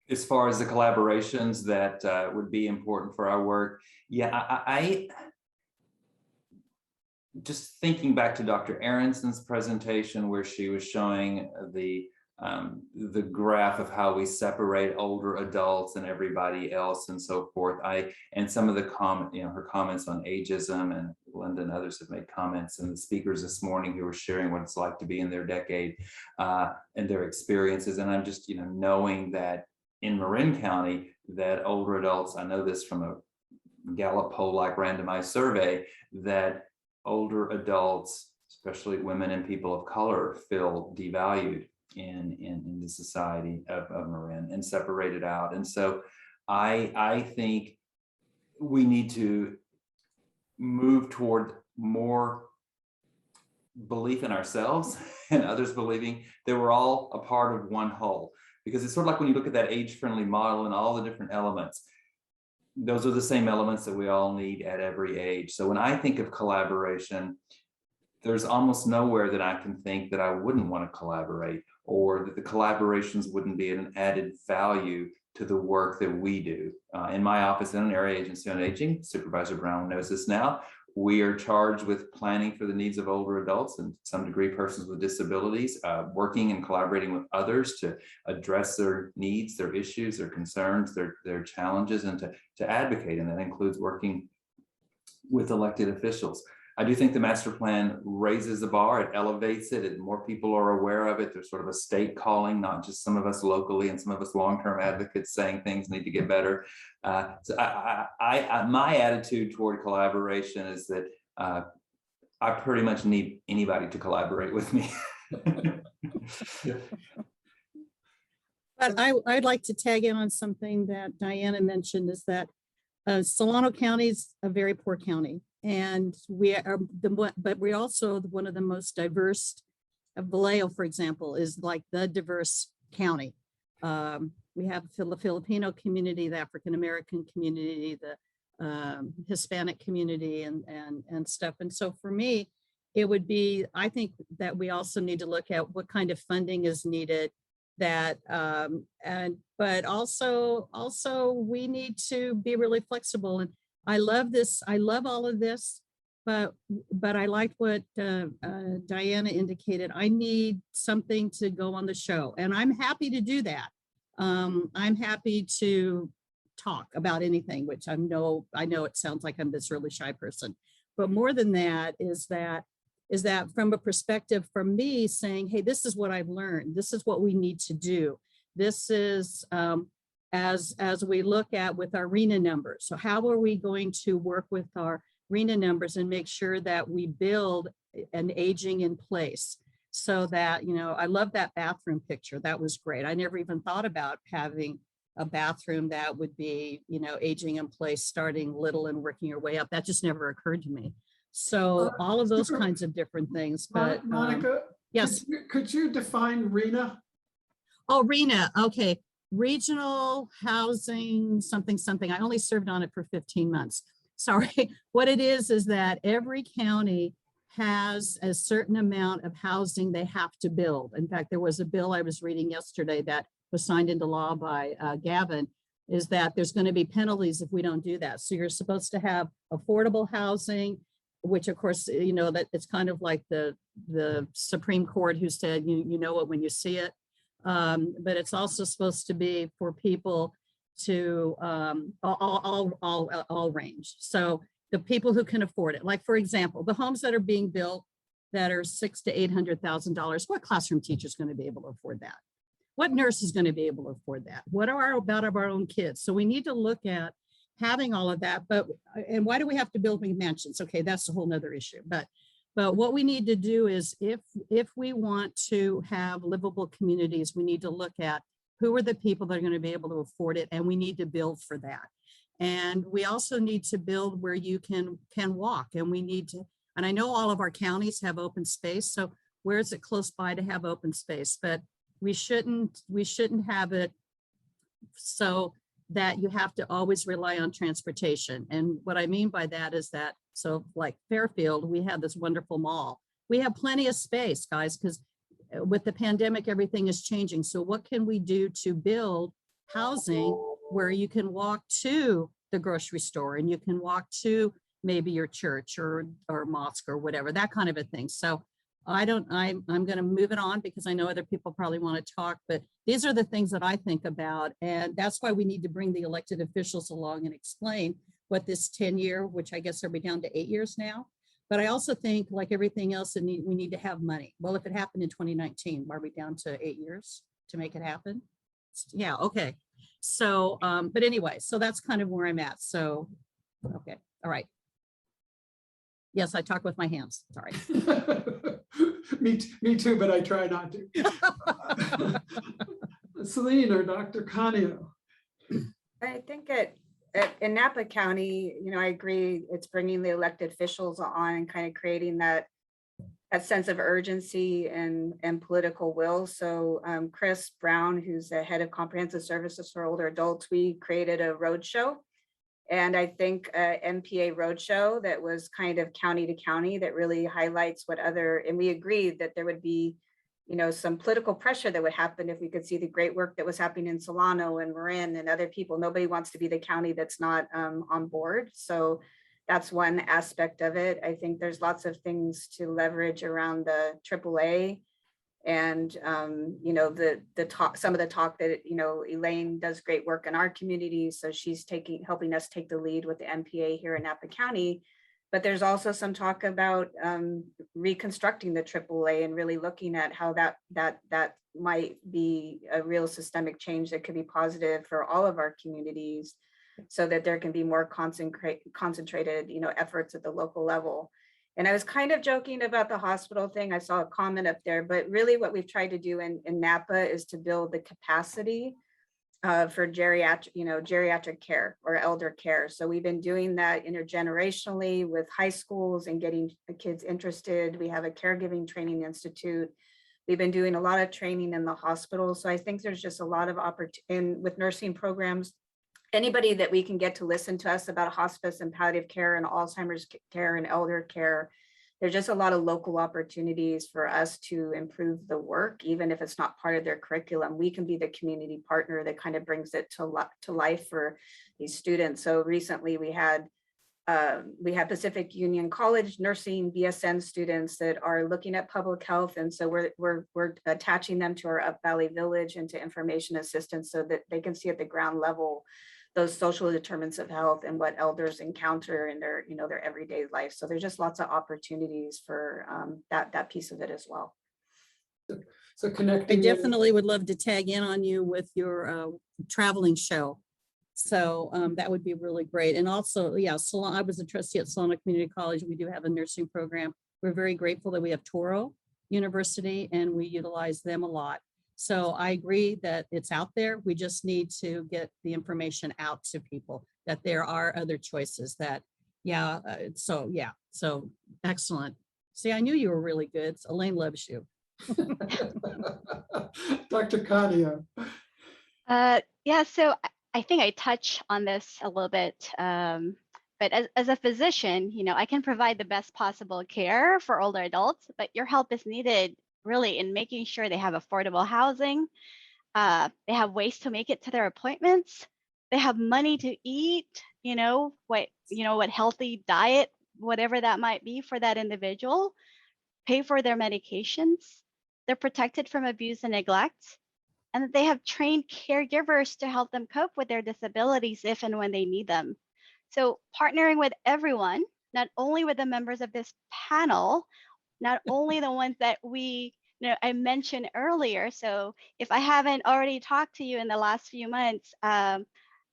As far as the collaborations that would be important for our work, yeah, I just thinking back to Dr. Aronson's presentation where she was showing the graph of how we separate older adults and everybody else and so forth. And some of the her comments on ageism, and Linda and others have made comments, and the speakers this morning who were sharing what it's like to be in their decade and their experiences. And I'm just, knowing that in Marin County, that older adults, I know this from a Gallup poll-like randomized survey, that older adults, especially women and people of color, feel devalued in the society of Marin and separated out. And so I think we need to move toward more belief in ourselves and others believing that we're all a part of one whole. Because it's sort of like when you look at that age-friendly model and all the different elements, those are the same elements that we all need at every age. So when I think of collaboration, there's almost nowhere that I can think that I wouldn't want to collaborate, or that the collaborations wouldn't be an added value to the work that we do. In my office in an area agency on aging, Supervisor Brown knows this now, we are charged with planning for the needs of older adults and to some degree persons with disabilities, working and collaborating with others to address their needs, their issues, their concerns, their challenges, and to advocate. And that includes working with elected officials. I do think the master plan raises the bar, it elevates it, and more people are aware of it. There's sort of a state calling, not just some of us locally and some of us long-term advocates saying things need to get better. So my attitude toward collaboration is that I pretty much need anybody to collaborate with me. But I'd like to tag in on something that Diana mentioned, is that Solano County is a very poor county. And but we're also one of the most diverse. Vallejo, for example, is like the diverse county. We have the Filipino community, the African American community, the Hispanic community, and stuff. And so for me, it would be, I think that we also need to look at what kind of funding is needed. But also we need to be really flexible. And I love this. I love all of this, but I liked what Diana indicated. I need something to go on the show, and I'm happy to do that. I'm happy to talk about anything, which I know it sounds like I'm this really shy person, but more than that is that from a perspective from me saying, hey, this is what I've learned. This is what we need to do. This is as we look at with our RENA numbers. So how are we going to work with our RENA numbers and make sure that we build an aging in place? So that, I love that bathroom picture. That was great. I never even thought about having a bathroom that would be, aging in place, starting little and working your way up. That just never occurred to me. So all of those kinds of different things. But Monica, yes. Could you define RENA? Oh, RENA. Okay. Regional Housing something. I only served on it for 15 months. sorry, what it is that every county has a certain amount of housing they have to build. In fact, there was a bill I was reading yesterday that was signed into law by Gavin, is that there's going to be penalties if we don't do that. So you're supposed to have affordable housing, which of course, you know, that it's kind of like the Supreme Court who said, you know it when you see it. But it's also supposed to be for people to all range. So the people who can afford it, like for example, the homes that are being built that are $600,000 to $800,000, what classroom teacher is going to be able to afford that? What nurse is going to be able to afford that? What are about our own kids? So we need to look at having all of that. But and why do we have to build mansions? Okay, that's a whole nother issue. But what we need to do is if we want to have livable communities, we need to look at who are the people that are going to be able to afford it, and we need to build for that. And we also need to build where you can walk, and we need to, and I know all of our counties have open space, so where is it close by to have open space? But we shouldn't have it so that you have to always rely on transportation. And what I mean by that is that, so like Fairfield, we have this wonderful mall. We have plenty of space, guys, because with the pandemic, everything is changing. So what can we do to build housing where you can walk to the grocery store and you can walk to maybe your church or mosque or whatever, that kind of a thing. So I'm going to move it on because I know other people probably want to talk, but these are the things that I think about. And that's why we need to bring the elected officials along and explain what this 10-year, which I guess are we down to 8 years now. But I also think like everything else, we need to have money. Well, if it happened in 2019, are we down to 8 years to make it happen? Yeah, okay. So, but anyway, so that's kind of where I'm at. So, okay, all right. Yes, I talk with my hands, sorry. Me too, but I try not to. Celine or Dr. Canio. I think in Napa County, you know, I agree. It's bringing the elected officials on and kind of creating that sense of urgency and political will. So Chris Brown, who's the head of comprehensive services for older adults, we created a roadshow. And I think MPA roadshow that was kind of county to county that really highlights what other, and we agreed that there would be, you know, some political pressure that would happen if we could see the great work that was happening in Solano and Marin and other people. Nobody wants to be the county that's not on board. So that's one aspect of it. I think there's lots of things to leverage around the AAA and you know, the talk, some of the talk that, you know, Elaine does great work in our community. So she's helping us take the lead with the MPA here in Napa County. But there's also some talk about reconstructing the AAA and really looking at how that might be a real systemic change that could be positive for all of our communities, so that there can be more concentrated, you know, efforts at the local level. And I was kind of joking about the hospital thing. I saw a comment up there, but really what we've tried to do in Napa is to build the capacity for geriatric care or elder care. So we've been doing that intergenerationally with high schools and getting the kids interested. We have a caregiving training institute. We've been doing a lot of training in the hospital. So I think there's just a lot of opportunity with nursing programs. Anybody that we can get to listen to us about hospice and palliative care and Alzheimer's care and elder care, there's just a lot of local opportunities for us to improve the work, even if it's not part of their curriculum. We can be the community partner that kind of brings it to life for these students. So recently we had Pacific Union College nursing BSN students that are looking at public health. And so we're attaching them to our Up Valley Village and to information assistance so that they can see at the ground level those social determinants of health and what elders encounter in their, you know, their everyday life. So there's just lots of opportunities for that piece of it as well. So connecting. I definitely would love to tag in on you with your traveling show. So that would be really great. And also, yeah, I was a trustee at Solano Community College. We do have a nursing program. We're very grateful that we have Toro University and we utilize them a lot. So I agree that it's out there. We just need to get the information out to people that there are other choices that, so excellent. See, I knew you were really good. Elaine loves you. Dr. Canio. Yeah, so I think I touched on this a little bit But as a physician, I can provide the best possible care for older adults, but your help is needed really in making sure they have affordable housing, they have ways to make it to their appointments, they have money to eat, what healthy diet, whatever that might be for that individual, pay for their medications, they're protected from abuse and neglect, and that they have trained caregivers to help them cope with their disabilities if and when they need them. So partnering with everyone, not only with the members of this panel, not only the ones that I mentioned earlier. So if I haven't already talked to you in the last few months,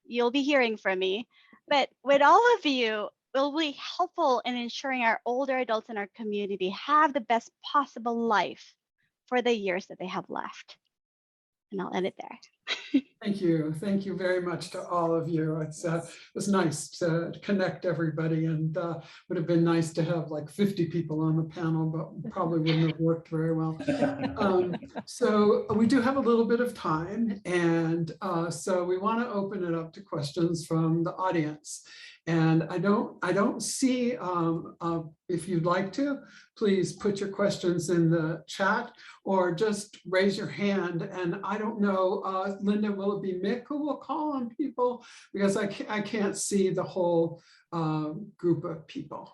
you'll be hearing from me. But with all of you, will be helpful in ensuring our older adults in our community have the best possible life for the years that they have left. And I'll end it there. Thank you. Thank you very much to all of you. It was nice to connect everybody, and would have been nice to have like 50 people on the panel, but probably wouldn't have worked very well. So we do have a little bit of time, and so we want to open it up to questions from the audience. And I don't see, if you'd like to, please put your questions in the chat or just raise your hand. And I don't know, Linda, will it be Mick who will call on people? Because I can't see the whole group of people.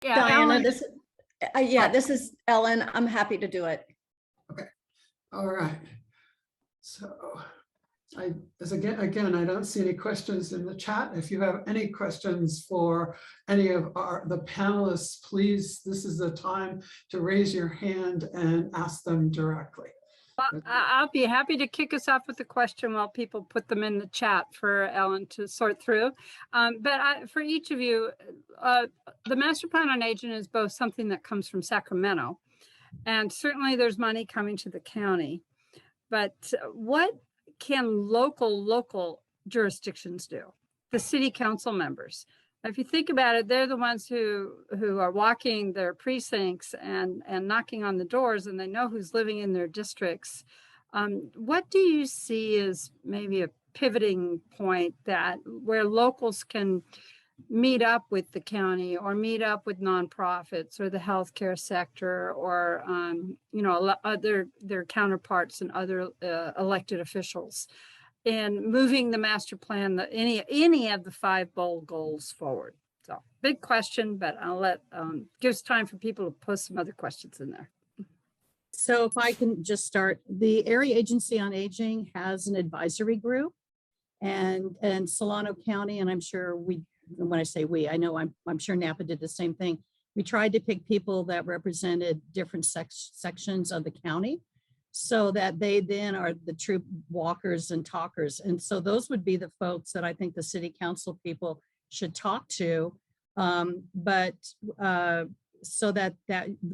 Yeah, Diana, Ellen, this is Ellen. I'm happy to do it. Okay, all right. So again, I don't see any questions in the chat. If you have any questions for any of the panelists, please, this is the time to raise your hand and ask them directly. well, I'll be happy to kick us off with a question while people put them in the chat for Ellen to sort through. But for each of you, the Master Plan on Aging is both something that comes from Sacramento, and certainly there's money coming to the county. But what can local jurisdictions do? The city council members. If you think about it, they're the ones who are walking their precincts and knocking on the doors, and they know who's living in their districts. What do you see as maybe a pivoting point where locals can meet up with the county or meet up with nonprofits or the healthcare sector or their counterparts and other elected officials in moving the master plan, any of the 5 bold goals forward? So big question, but I'll let gives time for people to post some other questions in there. So if I can just start, the Area Agency on Aging has an advisory group, and Solano County, and I'm sure when I say we, I know I'm sure Napa did the same thing. We tried to pick people that represented different sections of the county so that they then are the true walkers and talkers. And so those would be the folks that I think the city council people should talk to. So that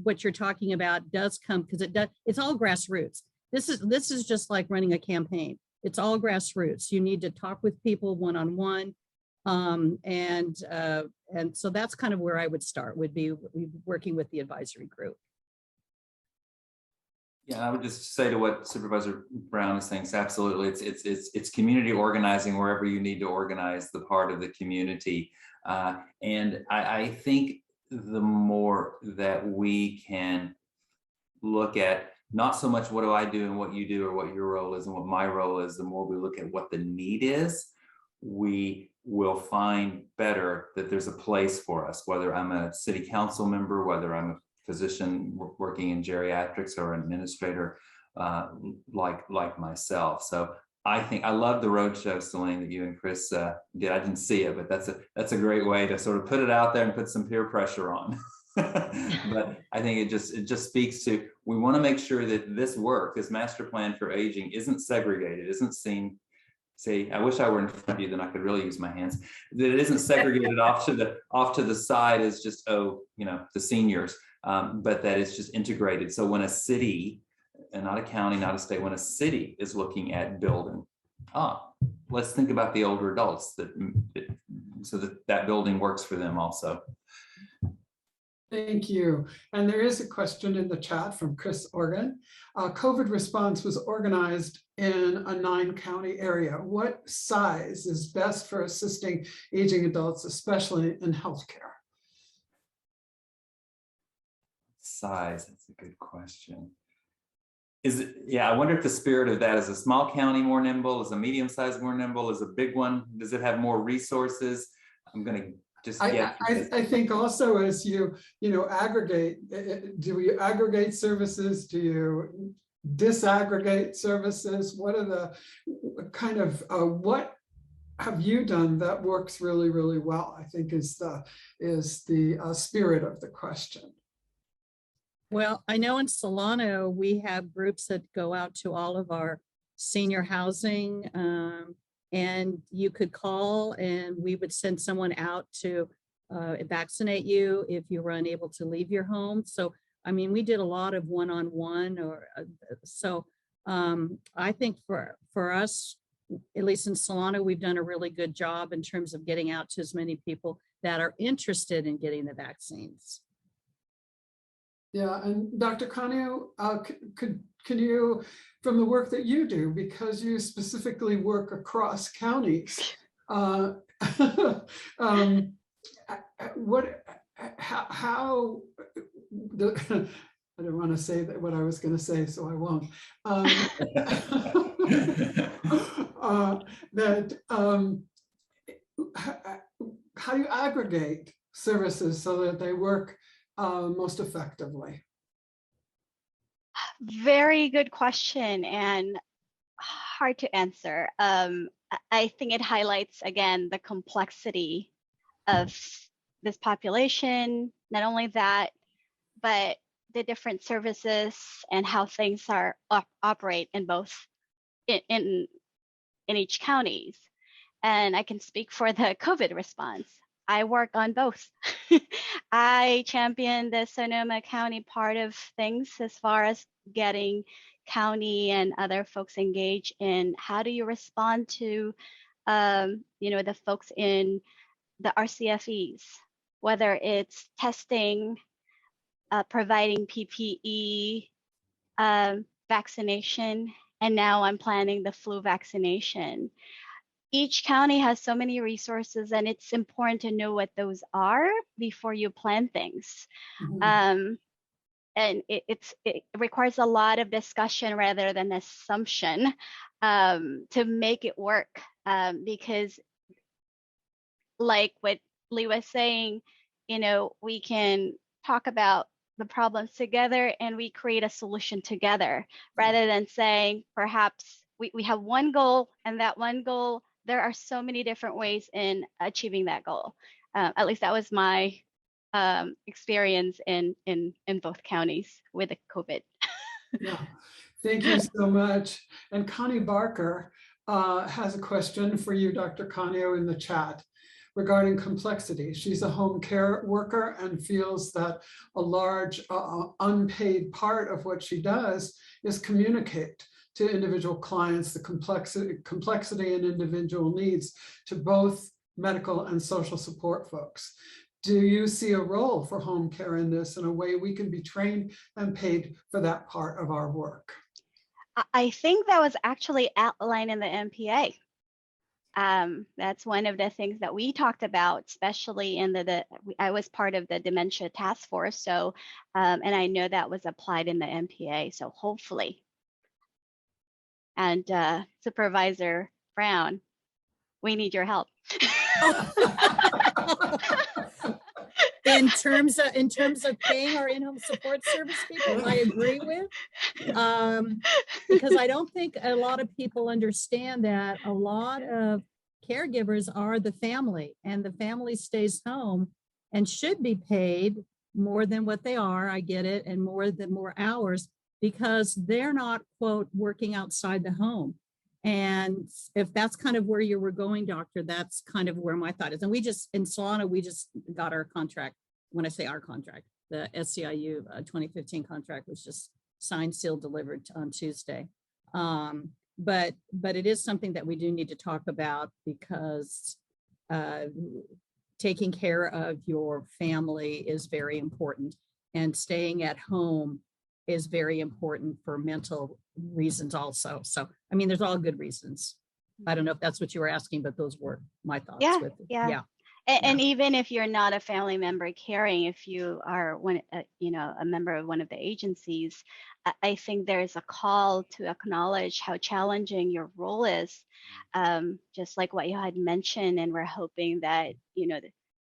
what you're talking about does come, because it's all grassroots. This is just like running a campaign. It's all grassroots. You need to talk with people one-on-one. And so that's kind of where I would start, would be working with the advisory group. Yeah, I would just say to what Supervisor Brown is saying, absolutely, it's community organizing wherever you need to organize the part of the community. And I think the more that we can look at not so much what do I do and what you do or what your role is and what my role is, the more we look at what the need is, we will find better that there's a place for us, whether I'm a city council member, whether I'm a physician working in geriatrics or an administrator like myself. So I think I love the roadshow, Celine, that you and Chris did. I didn't see it, but that's a great way to sort of put it out there and put some peer pressure on. But I think it just speaks to, we want to make sure that this work, this master plan for aging, isn't segregated, isn't seen. See, I wish I were in front of you, then I could really use my hands. That it isn't segregated off to the side as just, the seniors, but that it's just integrated. So when a city, and not a county, not a state, when a city is looking at building, let's think about the older adults so that building works for them also. Thank you. And there is a question in the chat from Chris Organ. COVID response was organized in a 9-county area. What size is best for assisting aging adults, especially in healthcare? Size, that's a good question. Is it, yeah, I wonder if the spirit of that is a small county more nimble, is a medium size more nimble, is a big one, does it have more resources? I'm gonna just get. I think also as you aggregate, do you aggregate services? Do you disaggregate services? What are the kind of, what have you done that works really, really well? I think is the spirit of the question. Well, I know in Solano, we have groups that go out to all of our senior housing, and you could call and we would send someone out to vaccinate you if you were unable to leave your home. So, I mean, we did a lot of one-on-one I think for us, at least in Solano, we've done a really good job in terms of getting out to as many people that are interested in getting the vaccines. Yeah, and Dr. Canio, can you, from the work that you do, because you specifically work across counties, how I don't want to say that what I was going to say, so I won't. How do you aggregate services so that they work most effectively? Very good question and hard to answer. I think it highlights again the complexity of this population. Not only that, but the different services and how things are operate in both in each counties. And I can speak for the COVID response. I work on both. I champion the Sonoma County part of things as far as getting county and other folks engaged in how do you respond to, the folks in the RCFEs, whether it's testing, providing PPE, vaccination, and now I'm planning the flu vaccination. Each county has so many resources and it's important to know what those are before you plan things. Mm-hmm. And it requires a lot of discussion rather than assumption to make it work. Because like what Lee was saying, we can talk about the problems together and we create a solution together rather than saying perhaps we have one goal and that one goal, there are so many different ways in achieving that goal. At least that was my experience in both counties with the COVID. Yeah, thank you so much. And Connie Barker has a question for you, Dr. Canio, in the chat regarding complexity. She's a home care worker and feels that a large unpaid part of what she does is communicate to individual clients the complexity and individual needs to both medical and social support folks. Do you see a role for home care in this in a way we can be trained and paid for that part of our work? I think that was actually outlined in the MPA. That's one of the things that we talked about, especially in I was part of the dementia task force. So, and I know that was applied in the MPA. So hopefully. And Supervisor Brown, we need your help. In terms of paying our in-home support service people, I agree with, because I don't think a lot of people understand that a lot of caregivers are the family, and the family stays home and should be paid more than what they are. I get it, and more hours, because they're not, quote, working outside the home. And if that's kind of where you were going, doctor, that's kind of where my thought is. And in Solano, we just got our contract. When I say our contract, the SCIU 2015 contract was just signed, sealed, delivered on Tuesday. But it is something that we do need to talk about, because taking care of your family is very important, and staying at home is very important for mental reasons also. So, I mean, there's all good reasons. I don't know if that's what you were asking, but those were my thoughts. Yeah, with it. yeah. And even if you're not a family member caring, if you are a member of one of the agencies, I think there's a call to acknowledge how challenging your role is, just like what you had mentioned. And we're hoping that,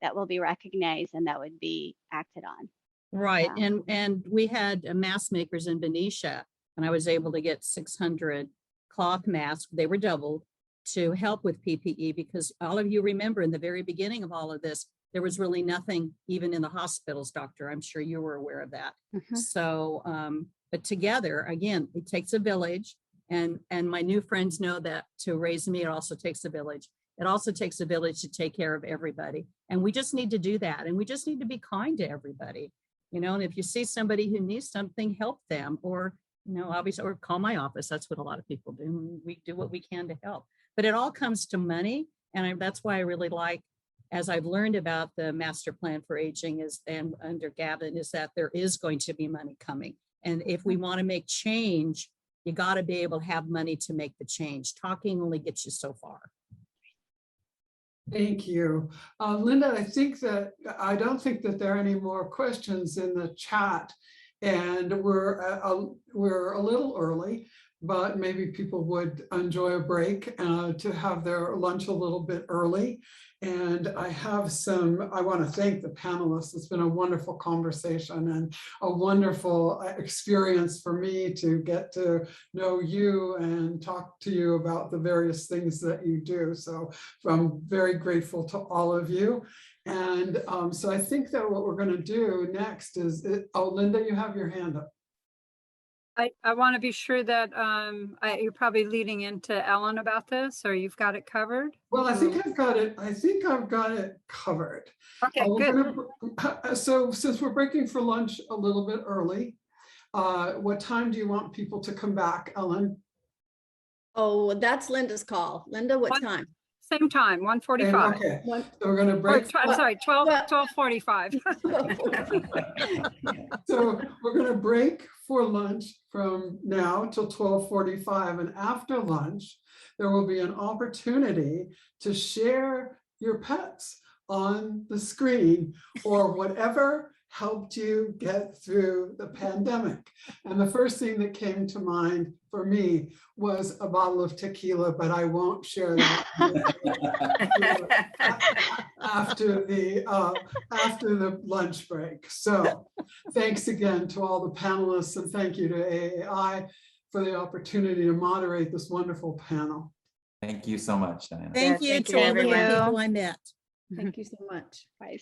that will be recognized and that would be acted on. Right. And we had mask makers in Benicia, and I was able to get 600 cloth masks. They were doubled to help with PPE, because all of you remember in the very beginning of all of this, there was really nothing even in the hospitals, doctor. I'm sure you were aware of that. So, but together, again, it takes a village, and my new friends know that to raise me, it also takes a village. It also takes a village to take care of everybody. And we just need to do that. And we just need to be kind to everybody, and if you see somebody who needs something, help them, or, obviously, or call my office. That's what a lot of people do. We do what we can to help. But it all comes to money. And that's why I really like, as I've learned about the master plan for aging and under Gavin, is that there is going to be money coming. And if we want to make change, you got to be able to have money to make the change. Talking only gets you so far. Thank you. Linda, I don't think that there are any more questions in the chat, and we're a little early, but maybe people would enjoy a break to have their lunch a little bit early. And I want to thank the panelists. It's been a wonderful conversation and a wonderful experience for me to get to know you and talk to you about the various things that you do. So I'm very grateful to all of you. And so I think that what we're going to do next is, Linda, you have your hand up. I want to be sure that you're probably leading into Ellen about this, or you've got it covered. Well, I think I've got it. I think I've got it covered. Okay, good. So since we're breaking for lunch a little bit early, what time do you want people to come back, Ellen? Oh, that's Linda's call. Linda, what time? Same time, 1:45. Okay, so we're going to break. I'm sorry, 12:45. So we're going to break for lunch from now till 12:45, and after lunch, there will be an opportunity to share your pets on the screen or whatever helped you get through the pandemic. And the first thing that came to mind for me was a bottle of tequila, but I won't share that after the lunch break. So thanks again to all the panelists, and thank you to AAI for the opportunity to moderate this wonderful panel. Thank you so much, Diana. Thank you thank to you, all the everyone. people I met. Thank you so much. Bye.